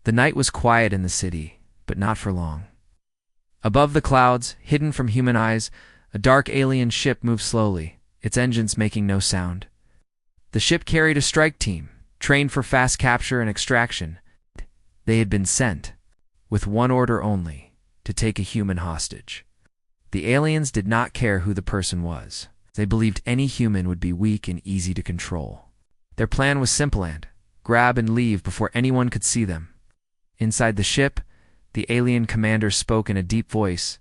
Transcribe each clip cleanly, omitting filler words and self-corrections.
The night was quiet in the city, but not for long. Above the clouds, hidden from human eyes, a dark alien ship moved slowly, its engines making no sound. The ship carried a strike team, trained for fast capture and extraction. They had been sent, with one order only, to take a human hostage. The aliens did not care who the person was. They believed any human would be weak and easy to control. Their plan was simple: grab and leave before anyone could see them. Inside the ship, the alien commander spoke in a deep voice.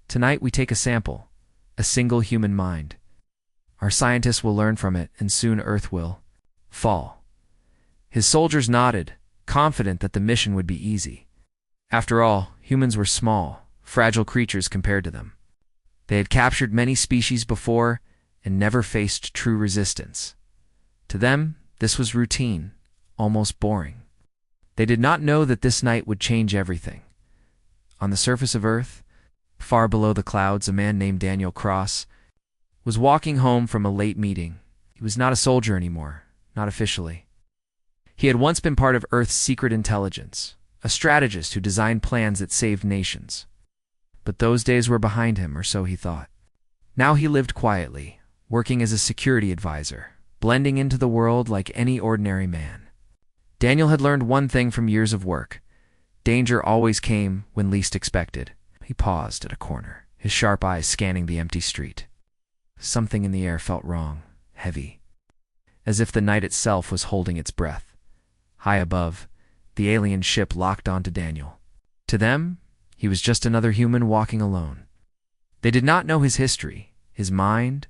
"Tonight we take a sample, a single human mind. Our scientists will learn from it, and soon Earth will fall." His soldiers nodded, confident that the mission would be easy. After all, humans were small, fragile creatures compared to them. They had captured many species before and never faced true resistance. To them, this was routine, almost boring. They did not know that this night would change everything. On the surface of Earth, far below the clouds, a man named Daniel Cross was walking home from a late meeting. He was not a soldier anymore, not officially. He had once been part of Earth's secret intelligence, a strategist who designed plans that saved nations. But those days were behind him, or so he thought. Now he lived quietly, working as a security advisor, blending into the world like any ordinary man. Daniel had learned one thing from years of work: danger always came when least expected. He paused at a corner, his sharp eyes scanning the empty street. Something in the air felt wrong, heavy, as if the night itself was holding its breath. High above, the alien ship locked onto Daniel. To them, he was just another human walking alone. They did not know his history, his mind,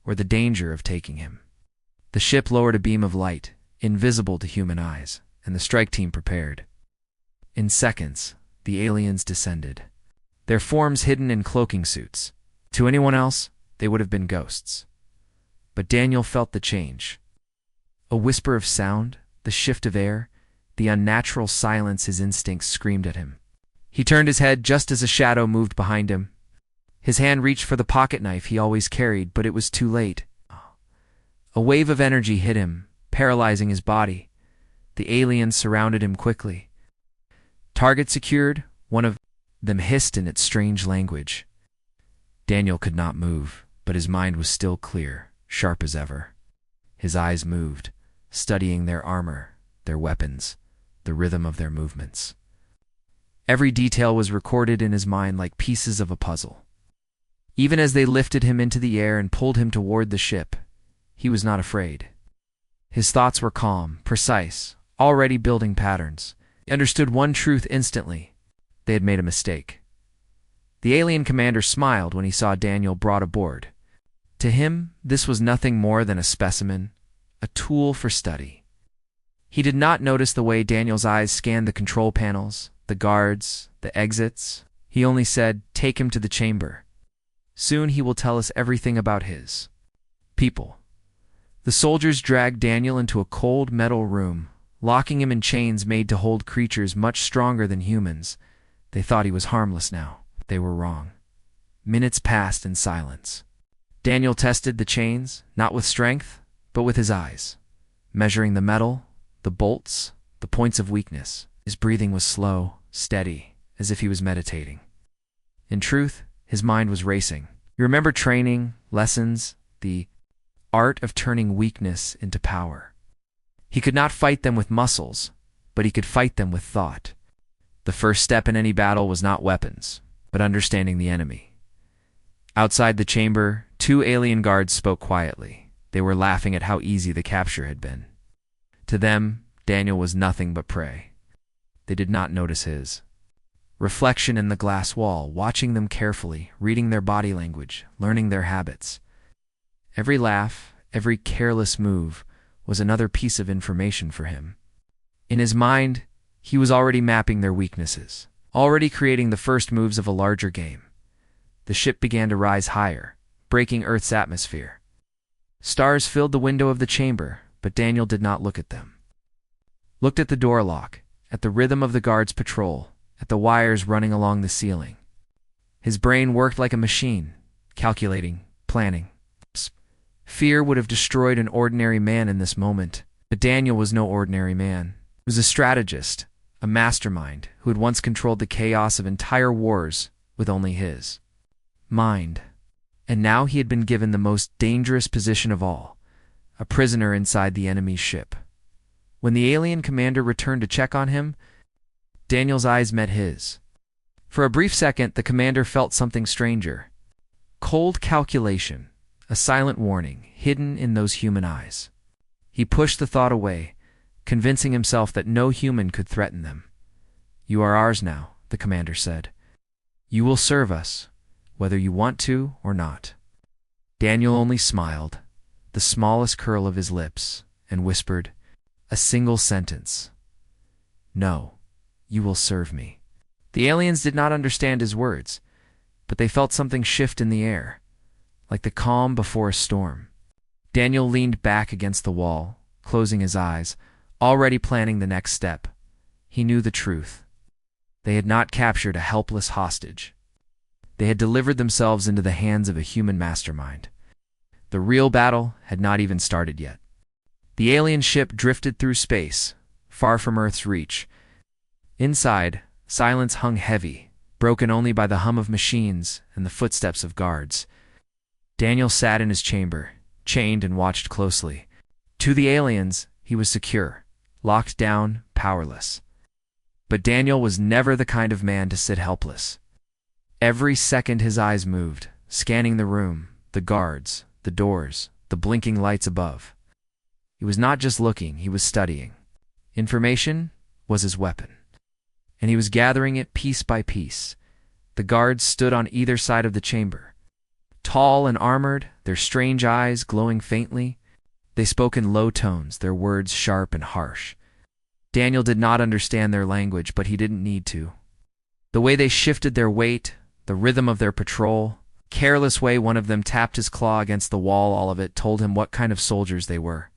or the danger of taking him. The ship lowered a beam of light, invisible to human eyes, and the strike team prepared. In seconds, the aliens descended, their forms hidden in cloaking suits. To anyone else, they would have been ghosts. But Daniel felt the change. A whisper of sound, the shift of air, the unnatural silence his instincts screamed at him. He turned his head just as a shadow moved behind him. His hand reached for the pocket knife he always carried, but it was too late. A wave of energy hit him, paralyzing his body. The aliens surrounded him quickly. "Target secured," one of them hissed in its strange language. Daniel could not move, but his mind was still clear, sharp as ever. His eyes moved, studying their armor, their weapons, the rhythm of their movements. Every detail was recorded in his mind like pieces of a puzzle. Even as they lifted him into the air and pulled him toward the ship, he was not afraid. His thoughts were calm, precise, already building patterns. He understood one truth instantly: they had made a mistake. The alien commander smiled when he saw Daniel brought aboard. To him, this was nothing more than a specimen, a tool for study. He did not notice the way Daniel's eyes scanned the control panels, the guards, the exits. He only said, "Take him to the chamber. Soon he will tell us everything about his people." The soldiers dragged Daniel into a cold metal room, locking him in chains made to hold creatures much stronger than humans. They thought he was harmless now. They were wrong. Minutes passed in silence. Daniel tested the chains, not with strength, but with his eyes, measuring the metal, the bolts, the points of weakness. His breathing was slow, steady, as if he was meditating. In truth, his mind was racing. He remembered training, lessons, the art of turning weakness into power. He could not fight them with muscles, but he could fight them with thought. The first step in any battle was not weapons, but understanding the enemy. Outside the chamber, two alien guards spoke quietly. They were laughing at how easy the capture had been. To them, Daniel was nothing but prey. They did not notice his reflection in the glass wall, watching them carefully, reading their body language, learning their habits. Every laugh, every careless move was another piece of information for him. In his mind, he was already mapping their weaknesses, already creating the first moves of a larger game. The ship began to rise higher, breaking Earth's atmosphere. Stars filled the window of the chamber, but Daniel did not look at them. Looked at the door lock, at the rhythm of the guards' patrol, at the wires running along the ceiling. His brain worked like a machine, calculating, planning. Fear would have destroyed an ordinary man in this moment, but Daniel was no ordinary man. He was a strategist, a mastermind who had once controlled the chaos of entire wars with only his mind. And now he had been given the most dangerous position of all, a prisoner inside the enemy's ship. When the alien commander returned to check on him, Daniel's eyes met his. For a brief second, the commander felt something stranger. Cold calculation, a silent warning, hidden in those human eyes. He pushed the thought away, convincing himself that no human could threaten them. "You are ours now," the commander said. "You will serve us, whether you want to or not." Daniel only smiled, the smallest curl of his lips, and whispered, a single sentence. "No, you will serve me." The aliens did not understand his words, but they felt something shift in the air, like the calm before a storm. Daniel leaned back against the wall, closing his eyes, already planning the next step. He knew the truth. They had not captured a helpless hostage. They had delivered themselves into the hands of a human mastermind. The real battle had not even started yet. The alien ship drifted through space, far from Earth's reach. Inside, silence hung heavy, broken only by the hum of machines and the footsteps of guards. Daniel sat in his chamber, chained, and watched closely. To the aliens, he was secure, locked down, powerless. But Daniel was never the kind of man to sit helpless. Every second his eyes moved, scanning the room, the guards, the doors, the blinking lights above. He was not just looking, he was studying. Information was his weapon, and he was gathering it piece by piece. The guards stood on either side of the chamber. Tall and armored, their strange eyes glowing faintly, they spoke in low tones, their words sharp and harsh. Daniel did not understand their language, but he didn't need to. The way they shifted their weight, the rhythm of their patrol, careless way one of them tapped his claw against the wall, all of it told him what kind of soldiers they were.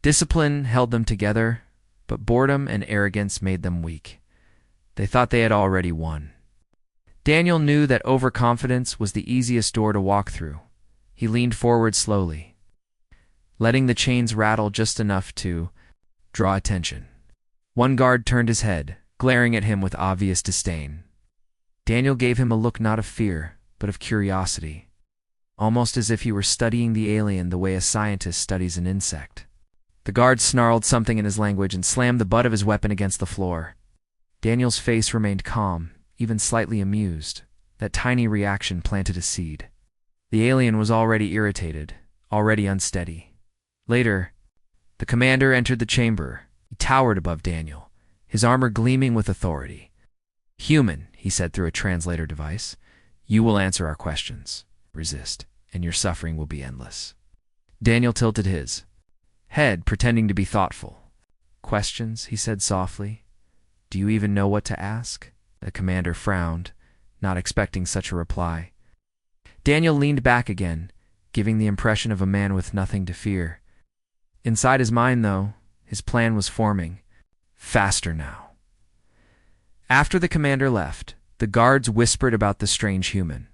Discipline held them together, but boredom and arrogance made them weak. They thought they had already won. Daniel knew that overconfidence was the easiest door to walk through. He leaned forward slowly, letting the chains rattle just enough to draw attention. One guard turned his head, glaring at him with obvious disdain. Daniel gave him a look not of fear, but of curiosity, almost as if he were studying the alien the way a scientist studies an insect. The guard snarled something in his language and slammed the butt of his weapon against the floor. Daniel's face remained calm, even slightly amused. That tiny reaction planted a seed. The alien was already irritated, already unsteady. Later, the commander entered the chamber. He towered above Daniel, his armor gleaming with authority. "Human," he said through a translator device, "you will answer our questions. Resist, and your suffering will be endless." Daniel tilted his head, pretending to be thoughtful. "Questions?" he said softly. "Do you even know what to ask?" The commander frowned, not expecting such a reply. Daniel leaned back again, giving the impression of a man with nothing to fear. Inside his mind, though, his plan was forming. Faster now. After the commander left, the guards whispered about the strange human.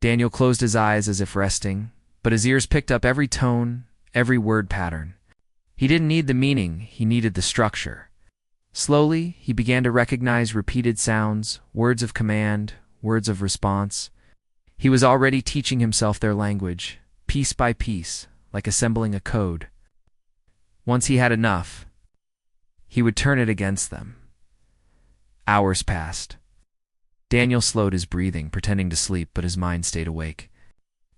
Daniel closed his eyes as if resting, but his ears picked up every tone, every word pattern. He didn't need the meaning, he needed the structure. Slowly, he began to recognize repeated sounds, words of command, words of response. He was already teaching himself their language, piece by piece, like assembling a code. Once he had enough, he would turn it against them. Hours passed. Daniel slowed his breathing, pretending to sleep, but his mind stayed awake.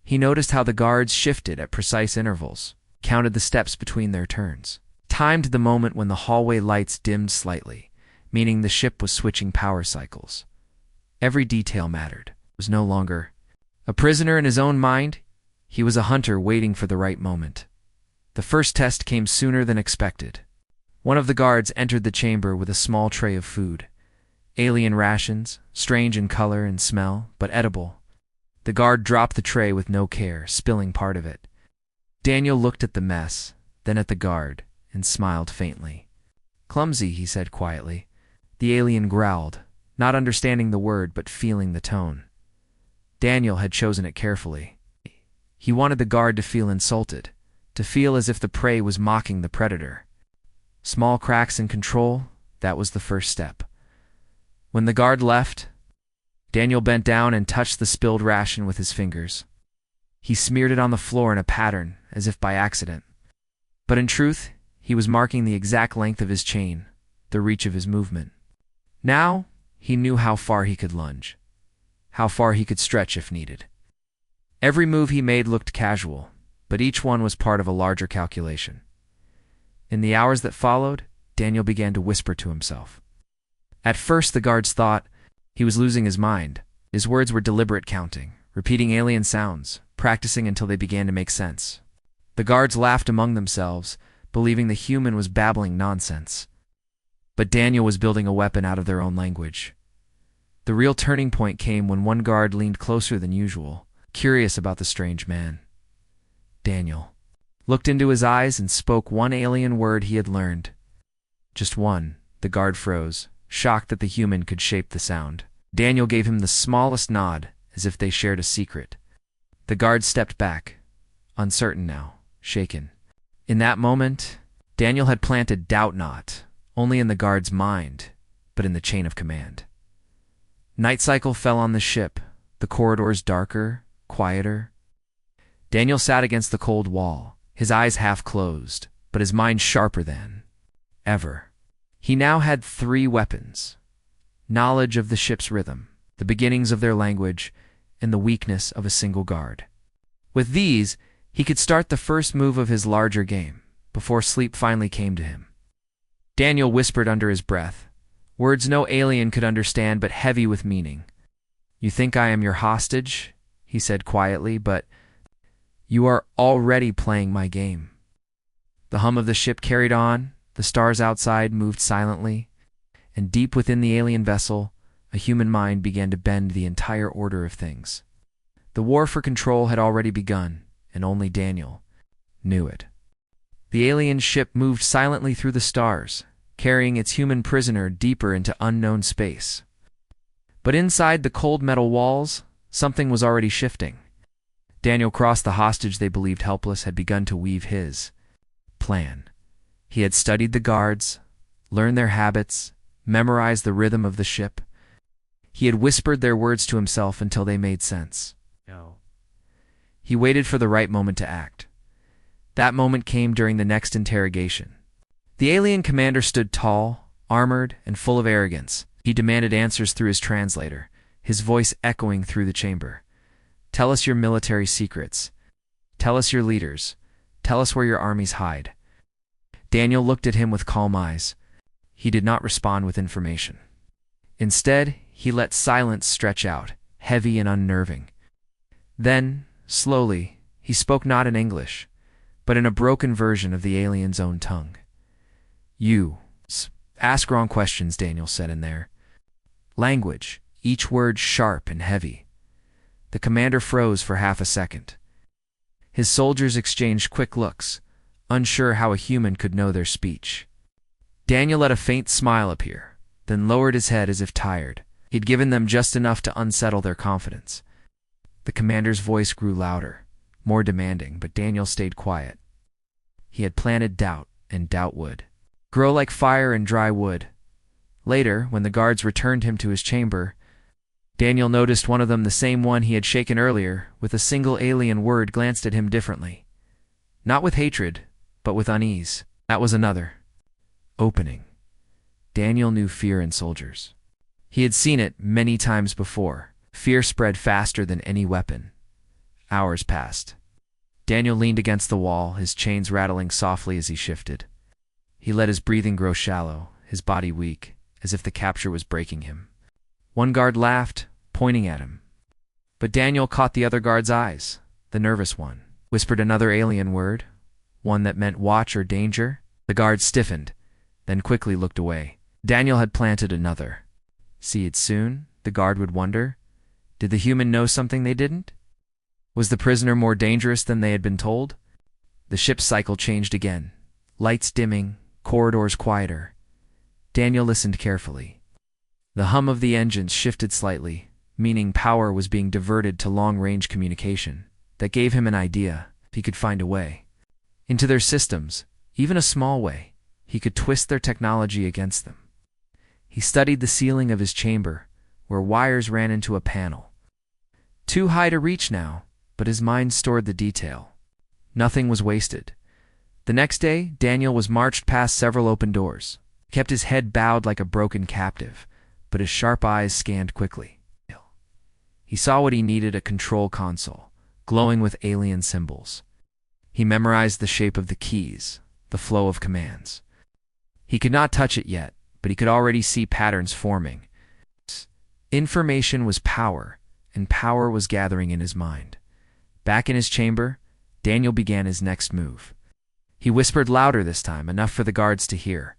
He noticed how the guards shifted at precise intervals, counted the steps between their turns, timed the moment when the hallway lights dimmed slightly, meaning the ship was switching power cycles. Every detail mattered. He was no longer a prisoner in his own mind. He was a hunter waiting for the right moment. The first test came sooner than expected. One of the guards entered the chamber with a small tray of food. Alien rations, strange in color and smell, but edible. The guard dropped the tray with no care, spilling part of it. Daniel looked at the mess, then at the guard, and smiled faintly. "Clumsy," he said quietly. The alien growled, not understanding the word but feeling the tone. Daniel had chosen it carefully. He wanted the guard to feel insulted, to feel as if the prey was mocking the predator. Small cracks in control, That was the first step. When the guard left, Daniel bent down and touched the spilled ration with his fingers. He smeared it on the floor in a pattern, as if by accident. But in truth, he was marking the exact length of his chain, the reach of his movement. Now, he knew how far he could lunge, how far he could stretch if needed. Every move he made looked casual, but each one was part of a larger calculation. In the hours that followed, Daniel began to whisper to himself. At first, the guards thought he was losing his mind. His words were deliberate counting, repeating alien sounds, practicing until they began to make sense. The guards laughed among themselves, believing the human was babbling nonsense. But Daniel was building a weapon out of their own language. The real turning point came when one guard leaned closer than usual, curious about the strange man. Daniel looked into his eyes and spoke one alien word he had learned. Just one. The guard froze, shocked that the human could shape the sound. Daniel gave him the smallest nod, as if they shared a secret. The guard stepped back, uncertain now, shaken. In that moment, Daniel had planted doubt not only in the guard's mind, but in the chain of command. Night cycle fell on the ship, the corridors darker, quieter. Daniel sat against the cold wall, his eyes half closed, but his mind sharper than ever. He now had 3 weapons: knowledge of the ship's rhythm, the beginnings of their language, and the weakness of a single guard. With these, he could start the first move of his larger game, before sleep finally came to him. Daniel whispered under his breath, words no alien could understand but heavy with meaning. "You think I am your hostage," he said quietly, "but you are already playing my game." The hum of the ship carried on, the stars outside moved silently, and deep within the alien vessel, a human mind began to bend the entire order of things. The war for control had already begun, and only Daniel knew it. The alien ship moved silently through the stars, carrying its human prisoner deeper into unknown space. But inside the cold metal walls, something was already shifting. Daniel crossed the hostage they believed helpless had begun to weave his plan. He had studied the guards, learned their habits, memorized the rhythm of the ship. He had whispered their words to himself until they made sense. No. He waited for the right moment to act. That moment came during the next interrogation. The alien commander stood tall, armored, and full of arrogance. He demanded answers through his translator, his voice echoing through the chamber. "Tell us your military secrets. Tell us your leaders. Tell us where your armies hide." Daniel looked at him with calm eyes. He did not respond with information. Instead, he let silence stretch out, heavy and unnerving. Then, slowly, he spoke not in English, but in a broken version of the alien's own tongue. "You ask wrong questions," Daniel said in their language, each word sharp and heavy. The commander froze for half a second. His soldiers exchanged quick looks, unsure how a human could know their speech. Daniel let a faint smile appear, then lowered his head as if tired. He'd given them just enough to unsettle their confidence. The commander's voice grew louder, more demanding, but Daniel stayed quiet. He had planted doubt, and doubt would grow like fire in dry wood. Later, when the guards returned him to his chamber, Daniel noticed one of them, the same one he had shaken earlier, with a single alien word glanced at him differently. Not with hatred, but with unease. That was another opening. Daniel knew fear in soldiers. He had seen it many times before. Fear spread faster than any weapon. Hours passed. Daniel leaned against the wall, his chains rattling softly as he shifted. He let his breathing grow shallow, his body weak, as if the capture was breaking him. One guard laughed, pointing at him. But Daniel caught the other guard's eyes, the nervous one, whispered another alien word, one that meant watch or danger. The guard stiffened, then quickly looked away. Daniel had planted another. See it soon, the guard would wonder. Did the human know something they didn't? Was the prisoner more dangerous than they had been told? The ship's cycle changed again, lights dimming, corridors quieter. Daniel listened carefully. The hum of the engines shifted slightly, meaning power was being diverted to long-range communication. That gave him an idea. If he could find a way into their systems, even a small way, he could twist their technology against them. He studied the ceiling of his chamber, where wires ran into a panel. Too high to reach now, but his mind stored the detail. Nothing was wasted. The next day, Daniel was marched past several open doors. He kept his head bowed like a broken captive, but his sharp eyes scanned quickly. He saw what he needed: a control console, glowing with alien symbols. He memorized the shape of the keys, the flow of commands. He could not touch it yet, but he could already see patterns forming. Information was power, and power was gathering in his mind. Back in his chamber, Daniel began his next move. He whispered louder this time, enough for the guards to hear.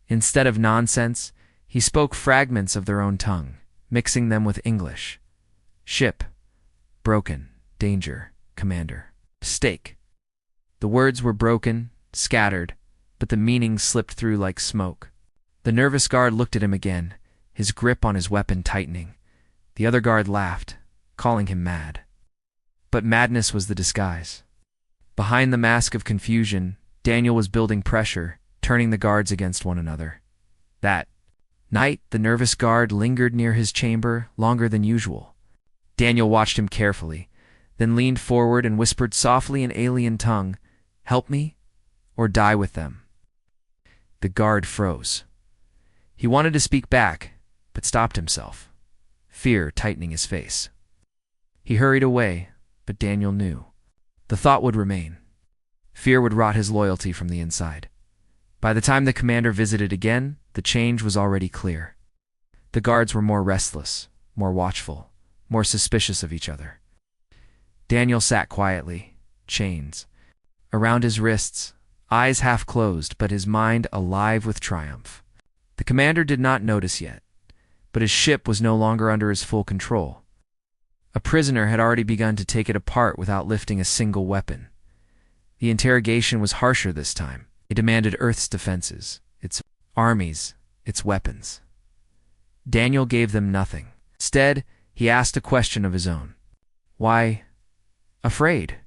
Instead of nonsense, he spoke fragments of their own tongue, mixing them with English. Ship. Broken. Danger. Commander. Mistake. The words were broken, scattered, but the meaning slipped through like smoke. The nervous guard looked at him again, his grip on his weapon tightening. The other guard laughed, calling him mad. But madness was the disguise. Behind the mask of confusion, Daniel was building pressure, turning the guards against one another. That night, the nervous guard lingered near his chamber longer than usual. Daniel watched him carefully, then leaned forward and whispered softly in alien tongue, "Help me, or die with them." The guard froze. He wanted to speak back, but stopped himself, fear tightening his face. He hurried away, but Daniel knew. The thought would remain. Fear would rot his loyalty from the inside. By the time the commander visited again, the change was already clear. The guards were more restless, more watchful, more suspicious of each other. Daniel sat quietly, chains around his wrists, eyes half closed, but his mind alive with triumph. The commander did not notice yet, but his ship was no longer under his full control. A prisoner had already begun to take it apart without lifting a single weapon. The interrogation was harsher this time. It demanded Earth's defenses, its armies, its weapons. Daniel gave them nothing. Instead, he asked a question of his own. "Why afraid?"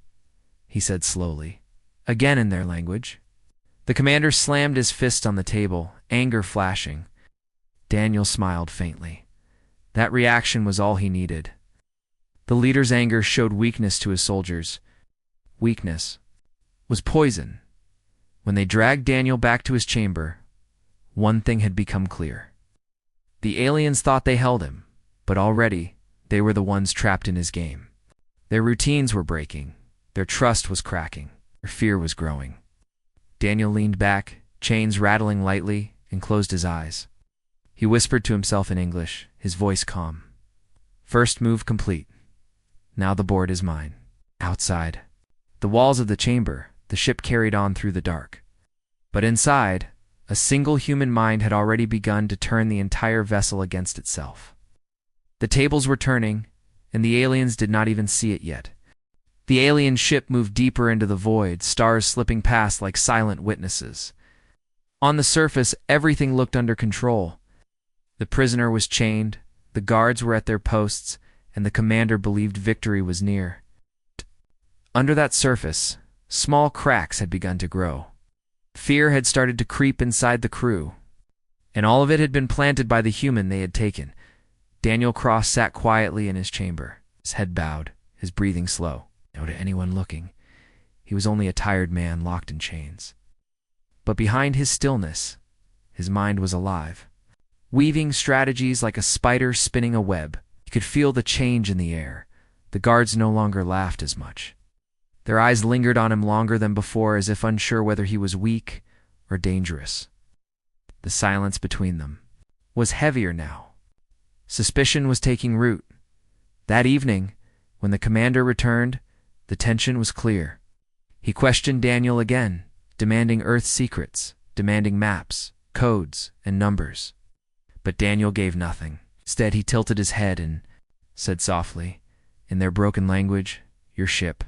he said slowly, again in their language. The commander slammed his fist on the table, anger flashing. Daniel smiled faintly. That reaction was all he needed. The leader's anger showed weakness to his soldiers. Weakness was poison. When they dragged Daniel back to his chamber, one thing had become clear. The aliens thought they held him, but already they were the ones trapped in his game. Their routines were breaking, their trust was cracking, their fear was growing. Daniel leaned back, chains rattling lightly, and closed his eyes. He whispered to himself in English, his voice calm. "First move complete. Now the board is mine." Outside, the walls of the chamber, the ship carried on through the dark. But inside, a single human mind had already begun to turn the entire vessel against itself. The tables were turning, and the aliens did not even see it yet. The alien ship moved deeper into the void, stars slipping past like silent witnesses. On the surface, everything looked under control. The prisoner was chained, the guards were at their posts, and the commander believed victory was near. Under that surface, small cracks had begun to grow. Fear had started to creep inside the crew, and all of it had been planted by the human they had taken. Daniel Cross sat quietly in his chamber, his head bowed, his breathing slow. No to anyone looking, he was only a tired man locked in chains. But behind his stillness, his mind was alive, weaving strategies like a spider spinning a web. He could feel the change in the air. The guards no longer laughed as much. Their eyes lingered on him longer than before, as if unsure whether he was weak or dangerous. The silence between them was heavier now. Suspicion was taking root. That evening, when the commander returned, the tension was clear. He questioned Daniel again, demanding Earth's secrets, demanding maps, codes, and numbers. But Daniel gave nothing. Instead, he tilted his head and said softly, in their broken language, "Your ship,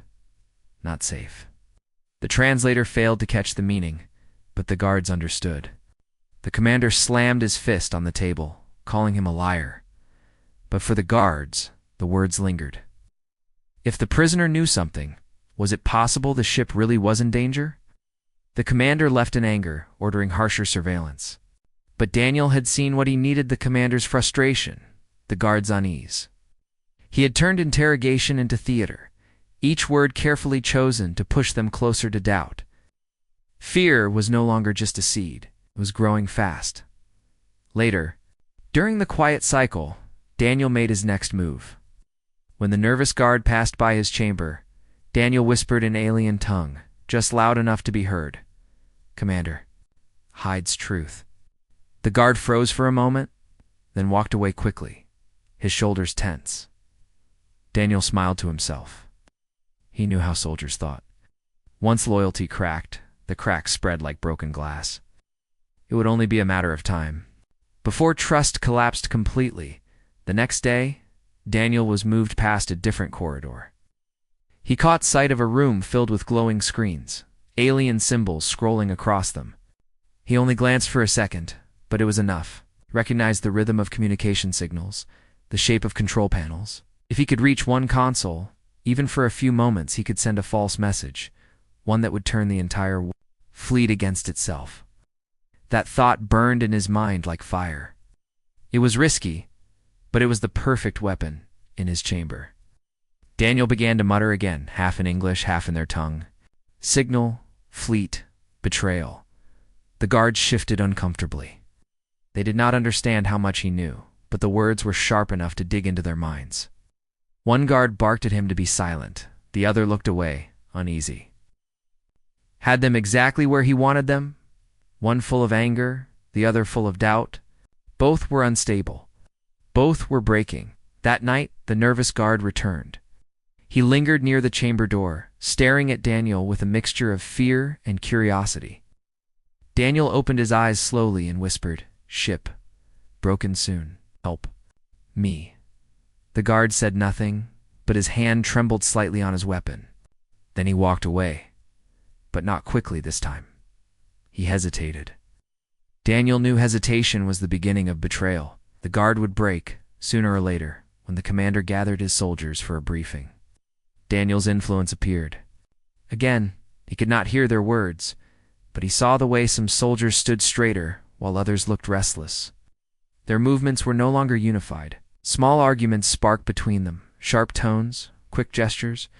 not safe." The translator failed to catch the meaning, but the guards understood. The commander slammed his fist on the table, calling him a liar. But for the guards, the words lingered. If the prisoner knew something, was it possible the ship really was in danger? The commander left in anger, ordering harsher surveillance. But Daniel had seen what he needed: the commander's frustration, the guard's unease. He had turned interrogation into theater, each word carefully chosen to push them closer to doubt. Fear was no longer just a seed, it was growing fast. Later, during the quiet cycle, Daniel made his next move. When the nervous guard passed by his chamber, Daniel whispered in alien tongue, just loud enough to be heard, "Commander, hides truth." The guard froze for a moment, then walked away quickly, his shoulders tense. Daniel smiled to himself. He knew how soldiers thought. Once loyalty cracked, the cracks spread like broken glass. It would only be a matter of time. Before trust collapsed completely, the next day, Daniel was moved past a different corridor. He caught sight of a room filled with glowing screens, alien symbols scrolling across them. He only glanced for a second, but it was enough. He recognized the rhythm of communication signals, the shape of control panels. If he could reach one console, even for a few moments, he could send a false message, one that would turn the entire fleet against itself. That thought burned in his mind like fire. It was risky, but it was the perfect weapon in his chamber. Daniel began to mutter again, half in English, half in their tongue. Signal, fleet, betrayal. The guards shifted uncomfortably. They did not understand how much he knew, but the words were sharp enough to dig into their minds. One guard barked at him to be silent. The other looked away, uneasy. Had them exactly where he wanted them, one full of anger, the other full of doubt. Both were unstable. Both were breaking. That night, the nervous guard returned. He lingered near the chamber door, staring at Daniel with a mixture of fear and curiosity. Daniel opened his eyes slowly and whispered, "Ship. Broken soon. Help. Me." The guard said nothing, but his hand trembled slightly on his weapon. Then he walked away, but not quickly this time. He hesitated. Daniel knew hesitation was the beginning of betrayal. The guard would break, sooner or later, when the commander gathered his soldiers for a briefing. Daniel's influence appeared. Again, he could not hear their words, but he saw the way some soldiers stood straighter while others looked restless. Their movements were no longer unified. Small arguments sparked between them, sharp tones, quick gestures.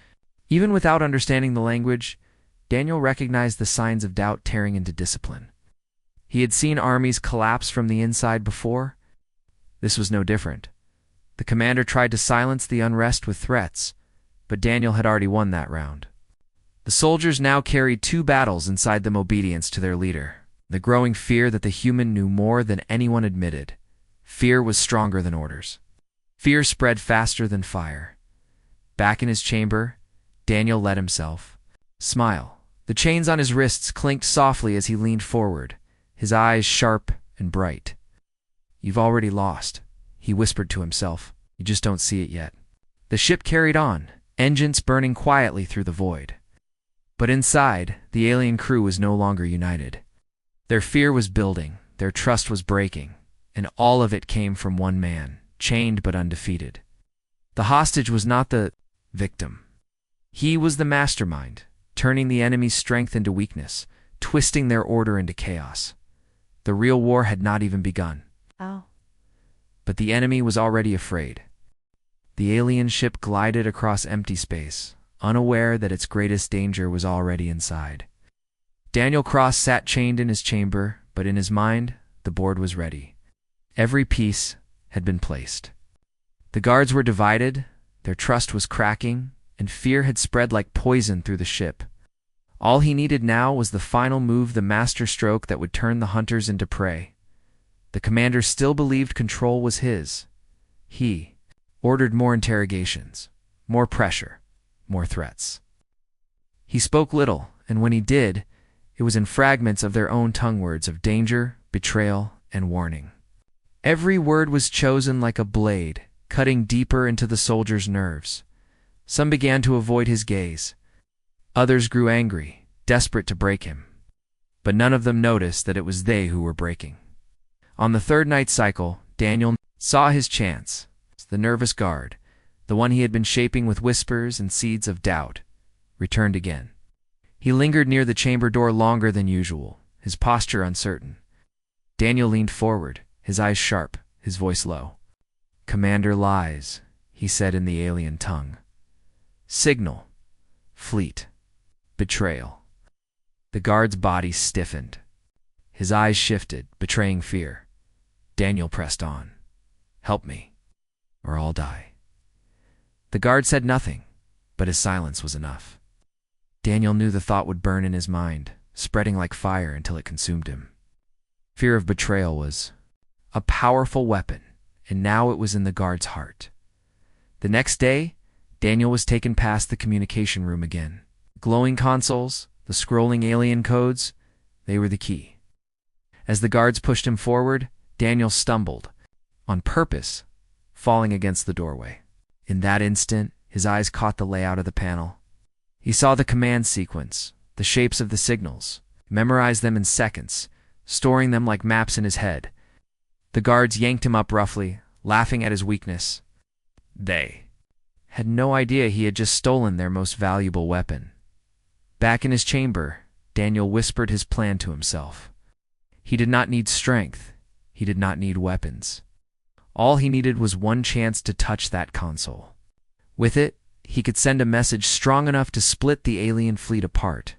Even without understanding the language, Daniel recognized the signs of doubt tearing into discipline. He had seen armies collapse from the inside before. This was no different. The commander tried to silence the unrest with threats, but Daniel had already won that round. The soldiers now carried two battles inside them: obedience to their leader, the growing fear that the human knew more than anyone admitted. Fear was stronger than orders. Fear spread faster than fire. Back in his chamber, Daniel let himself smile. The chains on his wrists clinked softly as he leaned forward, his eyes sharp and bright. "You've already lost," he whispered to himself. "You just don't see it yet." The ship carried on, engines burning quietly through the void. But inside, the alien crew was no longer united. Their fear was building, their trust was breaking, and all of it came from one man, chained but undefeated. The hostage was not the victim. He was the mastermind, turning the enemy's strength into weakness, twisting their order into chaos. The real war had not even begun. Oh. But the enemy was already afraid. The alien ship glided across empty space, unaware that its greatest danger was already inside. Daniel Cross sat chained in his chamber, but in his mind, the board was ready. Every piece had been placed. The guards were divided, their trust was cracking, and fear had spread like poison through the ship. All he needed now was the final move, the master stroke that would turn the hunters into prey. The commander still believed control was his. He ordered more interrogations, more pressure, more threats. He spoke little, and when he did, it was in fragments of their own tongue words of danger, betrayal, and warning. Every word was chosen like a blade, cutting deeper into the soldiers' nerves. Some began to avoid his gaze. Others grew angry, desperate to break him. But none of them noticed that it was they who were breaking. On the third night cycle, Daniel saw his chance. The nervous guard, the one he had been shaping with whispers and seeds of doubt, returned again. He lingered near the chamber door longer than usual, his posture uncertain. Daniel leaned forward, his eyes sharp, his voice low. "Commander lies," he said in the alien tongue. "Signal. Fleet. Betrayal." The guard's body stiffened. His eyes shifted, betraying fear. Daniel pressed on. "Help me, or I'll die." The guard said nothing, but his silence was enough. Daniel knew the thought would burn in his mind, spreading like fire until it consumed him. Fear of betrayal was a powerful weapon, and now it was in the guard's heart. The next day, Daniel was taken past the communication room again. Glowing consoles, the scrolling alien codes, they were the key. As the guards pushed him forward, Daniel stumbled, on purpose, falling against the doorway. In that instant, his eyes caught the layout of the panel. He saw the command sequence, the shapes of the signals, memorized them in seconds, storing them like maps in his head. The guards yanked him up roughly, laughing at his weakness. They had no idea he had just stolen their most valuable weapon. Back in his chamber, Daniel whispered his plan to himself. He did not need strength. He did not need weapons. All he needed was one chance to touch that console. With it, he could send a message strong enough to split the alien fleet apart.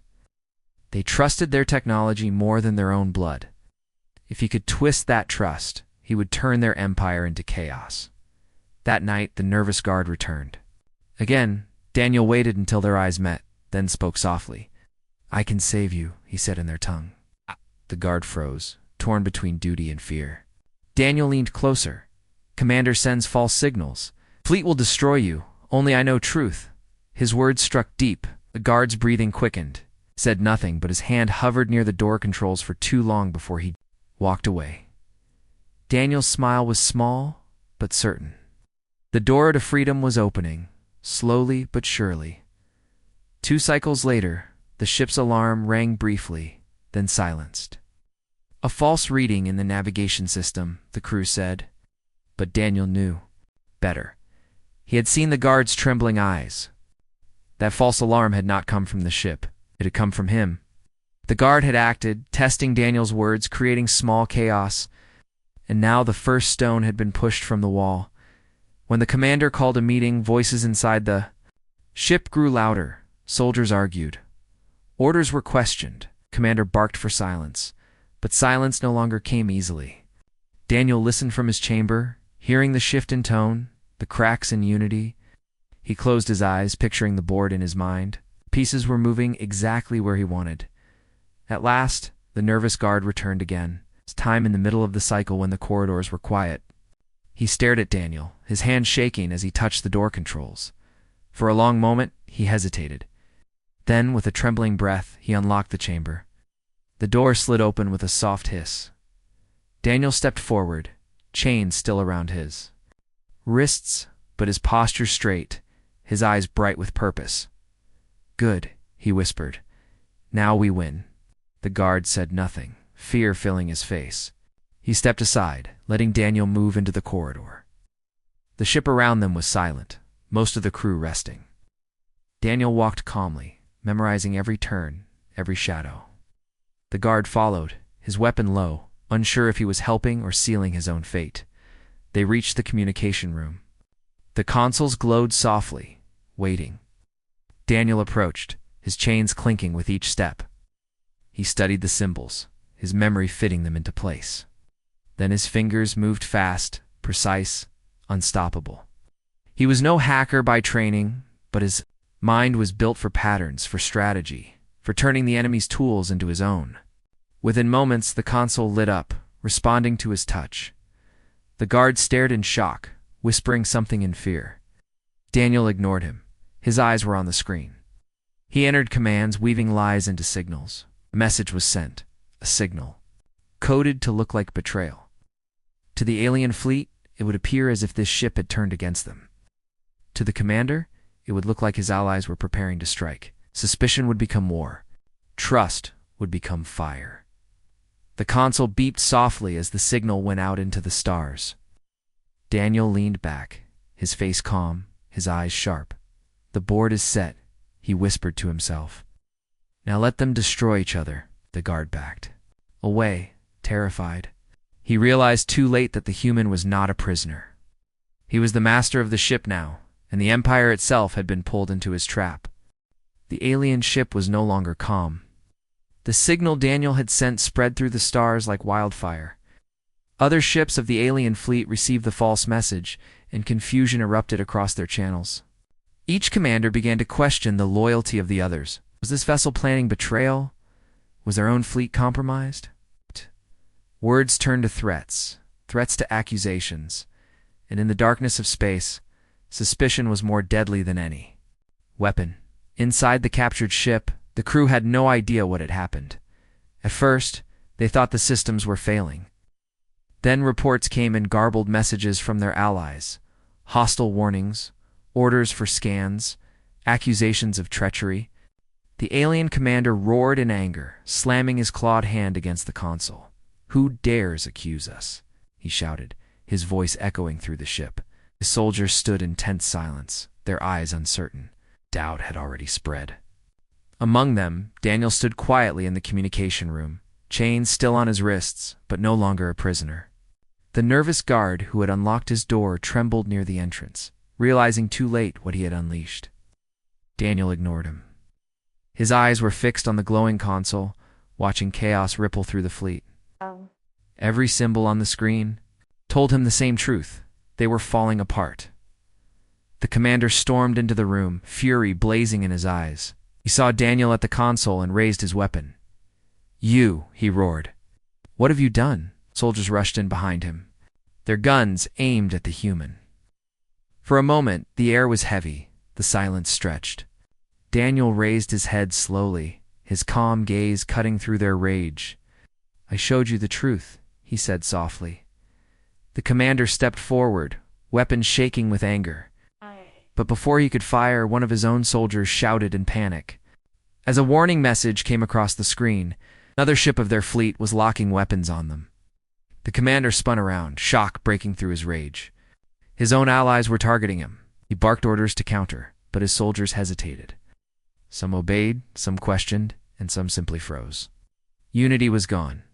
They trusted their technology more than their own blood. If he could twist that trust, he would turn their empire into chaos. That night, the nervous guard returned. Again, Daniel waited until their eyes met, then spoke softly. "I can save you," he said in their tongue. The guard froze, torn between duty and fear. Daniel leaned closer. "Commander sends false signals. Fleet will destroy you. Only I know truth." His words struck deep. The guard's breathing quickened. He said nothing, but his hand hovered near the door controls for too long before he walked away. Daniel's smile was small, but certain. The door to freedom was opening, slowly but surely. 2 cycles later, the ship's alarm rang briefly, then silenced. A false reading in the navigation system, the crew said. But Daniel knew better. He had seen the guard's trembling eyes. That false alarm had not come from the ship. It had come from him. The guard had acted, testing Daniel's words, creating small chaos. And now the first stone had been pushed from the wall. When the commander called a meeting, voices inside the ship grew louder. Soldiers argued. Orders were questioned. Commander barked for silence. But silence no longer came easily. Daniel listened from his chamber, hearing the shift in tone, the cracks in unity. He closed his eyes, picturing the board in his mind. Pieces were moving exactly where he wanted. At last, the nervous guard returned again. It's time in the middle of the cycle when the corridors were quiet. He stared at Daniel, his hand shaking as he touched the door controls. For a long moment, he hesitated. Then, with a trembling breath, he unlocked the chamber. The door slid open with a soft hiss. Daniel stepped forward, chains still around his wrists, but his posture straight, his eyes bright with purpose. "Good," he whispered. "Now we win." The guard said nothing, fear filling his face. He stepped aside, letting Daniel move into the corridor. The ship around them was silent, most of the crew resting. Daniel walked calmly, memorizing every turn, every shadow. The guard followed, his weapon low, unsure if he was helping or sealing his own fate. They reached the communication room. The consoles glowed softly, waiting. Daniel approached, his chains clinking with each step. He studied the symbols, his memory fitting them into place. Then his fingers moved fast, precise, unstoppable. He was no hacker by training, but his mind was built for patterns, for strategy, for turning the enemy's tools into his own. Within moments, the console lit up, responding to his touch. The guard stared in shock, whispering something in fear. Daniel ignored him. His eyes were on the screen. He entered commands, weaving lies into signals. A message was sent, a signal, coded to look like betrayal. To the alien fleet, it would appear as if this ship had turned against them. To the commander, it would look like his allies were preparing to strike. Suspicion would become war. Trust would become fire. The console beeped softly as the signal went out into the stars. Daniel leaned back, his face calm, his eyes sharp. "The board is set," he whispered to himself. "Now let them destroy each other," the guard backed. Away, terrified. He realized too late that the human was not a prisoner. He was the master of the ship now, and the Empire itself had been pulled into his trap. The alien ship was no longer calm. The signal Daniel had sent spread through the stars like wildfire. Other ships of the alien fleet received the false message, and confusion erupted across their channels. Each commander began to question the loyalty of the others. Was this vessel planning betrayal? Was their own fleet compromised? Words turned to threats, threats to accusations, and in the darkness of space, suspicion was more deadly than any weapon. Inside the captured ship, the crew had no idea what had happened. At first, they thought the systems were failing. Then reports came in garbled messages from their allies, hostile warnings, orders for scans, accusations of treachery. The alien commander roared in anger, slamming his clawed hand against the console. "Who dares accuse us?" he shouted, his voice echoing through the ship. The soldiers stood in tense silence, their eyes uncertain. Doubt had already spread. Among them, Daniel stood quietly in the communication room, chains still on his wrists, but no longer a prisoner. The nervous guard who had unlocked his door trembled near the entrance, realizing too late what he had unleashed. Daniel ignored him. His eyes were fixed on the glowing console, watching chaos ripple through the fleet. Every symbol on the screen told him the same truth. They were falling apart. The commander stormed into the room, fury blazing in his eyes. He saw Daniel at the console and raised his weapon. "You," he roared. "What have you done?" Soldiers rushed in behind him, their guns aimed at the human. For a moment, the air was heavy, the silence stretched. Daniel raised his head slowly, his calm gaze cutting through their rage. "I showed you the truth," he said softly. The commander stepped forward, weapon shaking with anger. But before he could fire, one of his own soldiers shouted in panic. As a warning message came across the screen, another ship of their fleet was locking weapons on them. The commander spun around, shock breaking through his rage. His own allies were targeting him. He barked orders to counter, but his soldiers hesitated. Some obeyed, some questioned, and some simply froze. Unity was gone.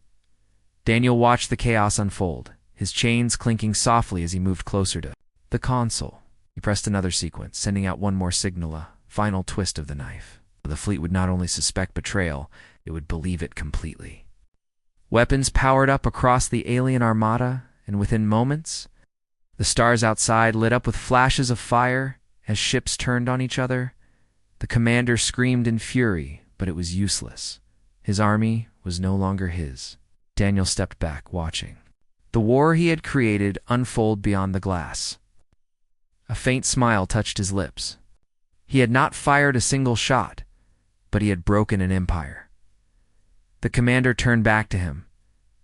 Daniel watched the chaos unfold, his chains clinking softly as he moved closer to the console. He pressed another sequence, sending out one more signal, a final twist of the knife. The fleet would not only suspect betrayal, it would believe it completely. Weapons powered up across the alien armada, and within moments, the stars outside lit up with flashes of fire as ships turned on each other. The commander screamed in fury, but it was useless. His army was no longer his. Daniel stepped back, watching the war he had created unfold beyond the glass. A faint smile touched his lips. He had not fired a single shot, but he had broken an empire. The commander turned back to him,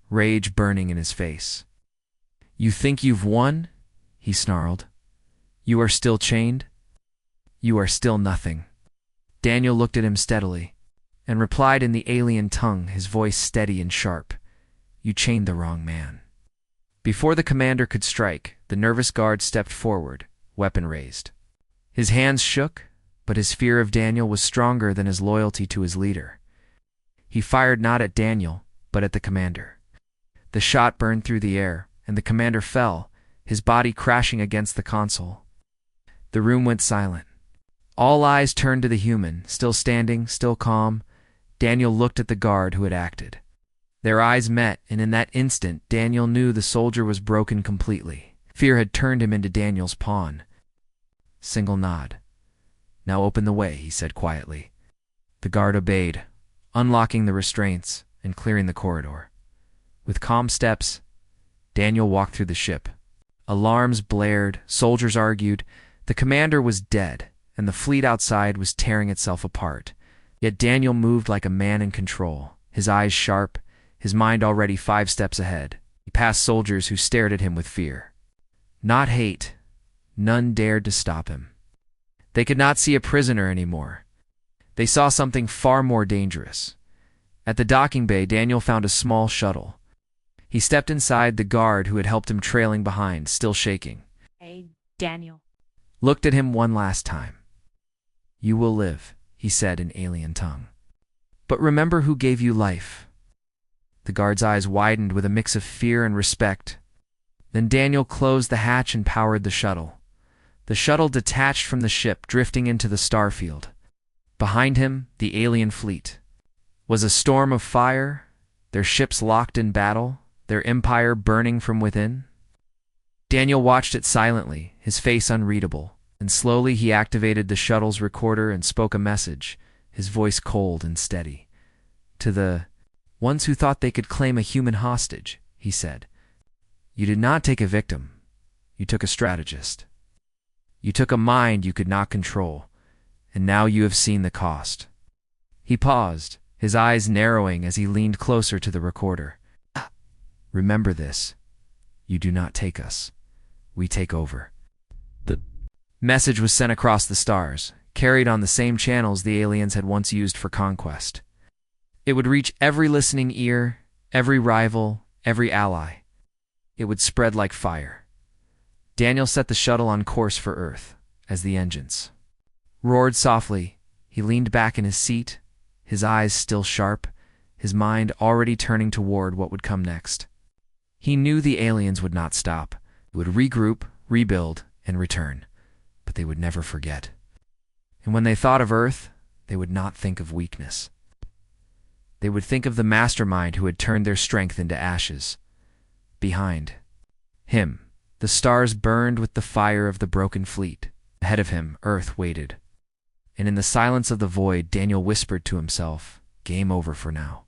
rage burning in his face. "You think you've won?" he snarled. "You are still chained? You are still nothing." Daniel looked at him steadily, and replied in the alien tongue, his voice steady and sharp. "You chained the wrong man." Before the commander could strike, the nervous guard stepped forward, weapon raised. His hands shook, but his fear of Daniel was stronger than his loyalty to his leader. He fired not at Daniel, but at the commander. The shot burned through the air, and the commander fell, his body crashing against the console. The room went silent. All eyes turned to the human, still standing, still calm. Daniel looked at the guard who had acted. Their eyes met, and in that instant, Daniel knew the soldier was broken completely. Fear had turned him into Daniel's pawn. Single nod. "Now open the way," he said quietly. The guard obeyed, unlocking the restraints and clearing the corridor. With calm steps, Daniel walked through the ship. Alarms blared, soldiers argued. The commander was dead, and the fleet outside was tearing itself apart. Yet Daniel moved like a man in control, his eyes sharp, his mind already 5 steps ahead. He passed soldiers who stared at him with fear. Not hate. None dared to stop him. They could not see a prisoner anymore. They saw something far more dangerous. At the docking bay, Daniel found a small shuttle. He stepped inside. The guard who had helped him trailing behind, still shaking. "Hey, Daniel." Looked at him one last time. "You will live," he said in alien tongue. "But remember who gave you life." The guard's eyes widened with a mix of fear and respect. Then Daniel closed the hatch and powered the shuttle. The shuttle detached from the ship, drifting into the starfield. Behind him, the alien fleet was a storm of fire, their ships locked in battle, their empire burning from within. Daniel watched it silently, his face unreadable, and slowly he activated the shuttle's recorder and spoke a message, his voice cold and steady. To the ones who thought they could claim a human hostage, he said, "You did not take a victim. You took a strategist. You took a mind you could not control, and now you have seen the cost." He paused, his eyes narrowing as he leaned closer to the recorder. "Remember this. You do not take us. We take over." The message was sent across the stars, carried on the same channels the aliens had once used for conquest. It would reach every listening ear, every rival, every ally. It would spread like fire. Daniel set the shuttle on course for Earth as the engines roared softly. He leaned back in his seat, his eyes still sharp, his mind already turning toward what would come next. He knew the aliens would not stop. They would regroup, rebuild, and return, but they would never forget. And when they thought of Earth, they would not think of weakness. They would think of the mastermind who had turned their strength into ashes. Behind him, the stars burned with the fire of the broken fleet. Ahead of him, Earth waited. And in the silence of the void, Daniel whispered to himself, "Game over for now."